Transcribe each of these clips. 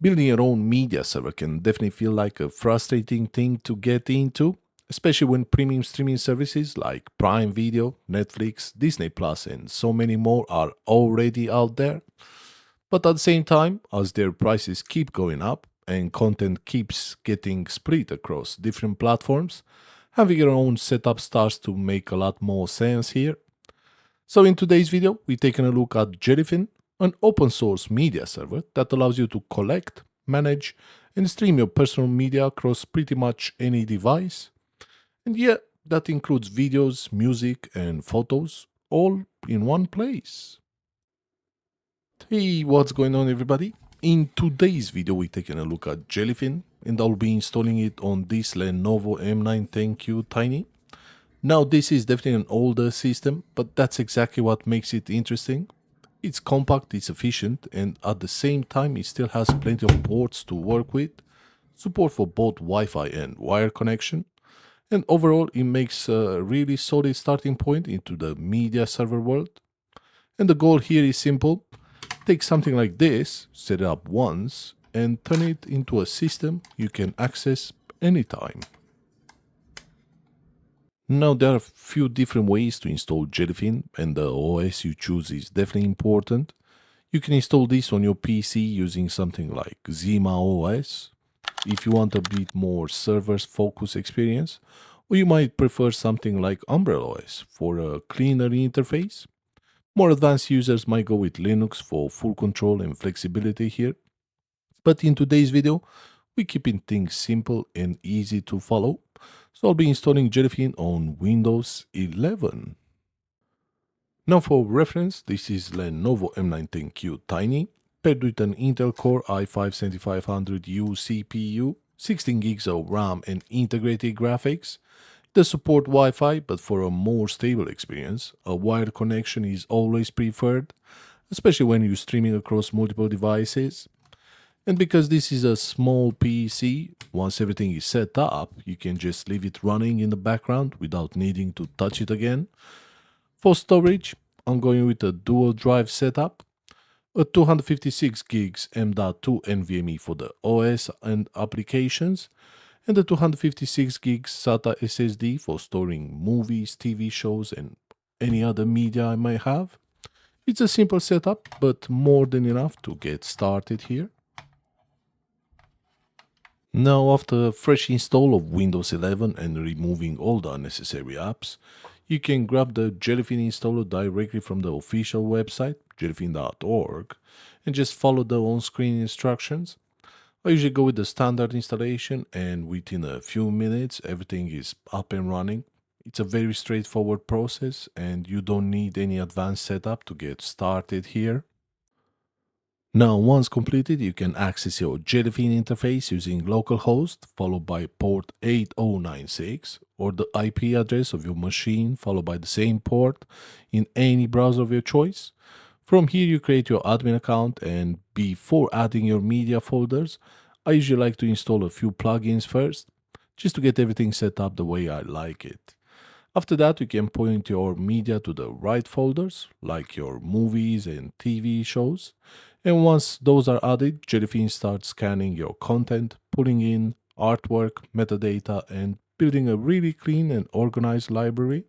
Building your own media server can definitely feel like a frustrating thing to get into, especially when premium streaming services like Prime Video, Netflix, Disney Plus, and so many more are already out there. But at the same time, as their prices keep going up and content keeps getting split across different platforms, having your own setup starts to make a lot more sense here. So in today's video, we're taking a look at JELLYFIN, an open source media server that allows you to collect, manage, and stream your personal media across pretty much any device. And yeah, that includes videos, music, and photos, all in one place. Hey, what's going on, everybody? In today's video, we're taking a look at JELLYFIN, and I'll be installing it on this Lenovo M9 ThinkCentre Tiny. Now, this is definitely an older system, but that's exactly what makes it interesting. It's compact, it's efficient, and at the same time, it still has plenty of ports to work with, support for both Wi-Fi and wire connection, and overall, it makes a really solid starting point into the media server world. And the goal here is simple. Take something like this, set it up once, and turn it into a system you can access anytime. Now, there are a few different ways to install JELLYFIN, and the OS you choose is definitely important. You can install this on your PC using something like Zima OS, if you want a bit more server-focused experience, or you might prefer something like Umbrel OS for a cleaner interface. More advanced users might go with Linux for full control and flexibility here. But in today's video, we're keeping things simple and easy to follow. So I'll be installing JELLYFIN on Windows 11. Now for reference, this is Lenovo M9 ThinkCentre Tiny, paired with an Intel Core i5-7500U CPU, 16 gigs of RAM and integrated graphics. They support Wi-Fi, but for a more stable experience, a wired connection is always preferred, especially when you're streaming across multiple devices. And because this is a small PC, once everything is set up, you can just leave it running in the background without needing to touch it again. For storage, I'm going with a dual drive setup, a 256 gigs M.2 NVMe for the OS and applications, and a 256 gigs SATA SSD for storing movies, TV shows, and any other media I might have. It's a simple setup, but more than enough to get started here. Now, after a fresh install of Windows 11 and removing all the unnecessary apps, you can grab the JELLYFIN installer directly from the official website, jellyfin.org, and just follow the on-screen instructions. I usually go with the standard installation, and within a few minutes, everything is up and running. It's a very straightforward process, and you don't need any advanced setup to get started here. Now, once completed, you can access your JELLYFIN interface using localhost followed by port 8096 or the IP address of your machine followed by the same port in any browser of your choice. From here, you create your admin account, and before adding your media folders, I usually like to install a few plugins first, just to get everything set up the way I like it. After that, you can point your media to the right folders, like your movies and TV shows. And once those are added, JELLYFIN starts scanning your content, pulling in artwork, metadata, and building a really clean and organized library.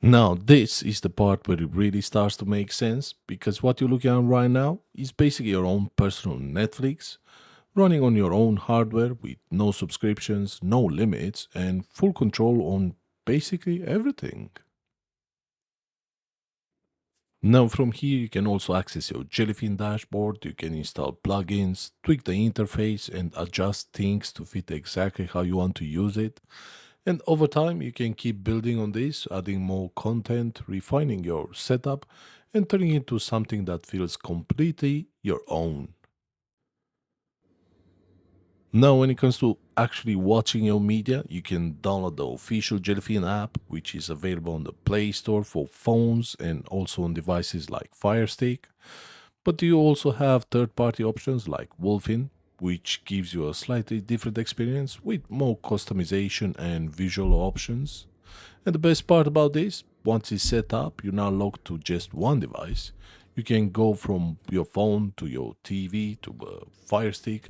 Now, this is the part where it really starts to make sense, because what you're looking at right now is basically your own personal Netflix, running on your own hardware with no subscriptions, no limits, and full control on basically everything. Now from here you can also access your JELLYFIN dashboard, you can install plugins, tweak the interface and adjust things to fit exactly how you want to use it. And over time you can keep building on this, adding more content, refining your setup and turning it into something that feels completely your own. Now, when it comes to actually watching your media, you can download the official JELLYFIN app, which is available on the Play Store for phones and also on devices like Firestick. But you also have third-party options like Wolfin, which gives you a slightly different experience with more customization and visual options. And the best part about this, once it's set up, you're not locked to just one device. You can go from your phone to your TV to a Fire Stick,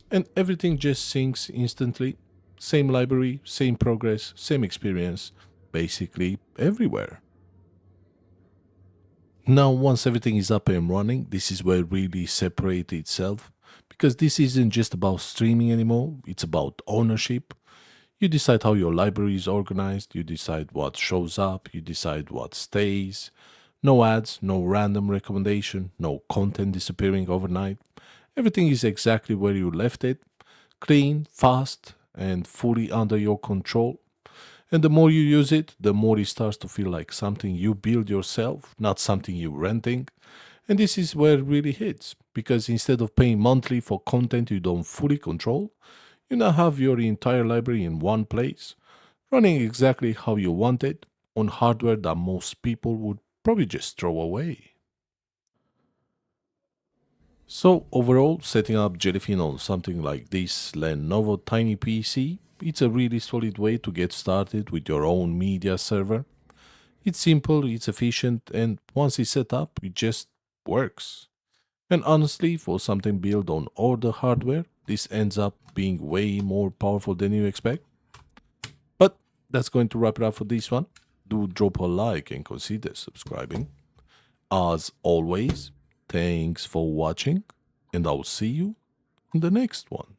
and everything just syncs instantly. Same library, same progress, same experience, basically everywhere. Now, once everything is up and running, this is where it really separates itself because this isn't just about streaming anymore, it's about ownership. You decide how your library is organized, you decide what shows up, you decide what stays. No ads, no random recommendation, no content disappearing overnight. Everything is exactly where you left it, clean, fast, and fully under your control. And the more you use it, the more it starts to feel like something you build yourself, not something you're renting. And this is where it really hits, because instead of paying monthly for content you don't fully control, you now have your entire library in one place, running exactly how you want it on hardware that most people would probably just throw away. So overall, setting up Jellyfin on something like this Lenovo Tiny PC, it's a really solid way to get started with your own media server. It's simple, it's efficient, and once it's set up, it just works. And honestly, for something built on older hardware, this ends up being way more powerful than you expect. But that's going to wrap it up for this one. Do drop a like and consider subscribing. As always, thanks for watching, and I'll see you in the next one.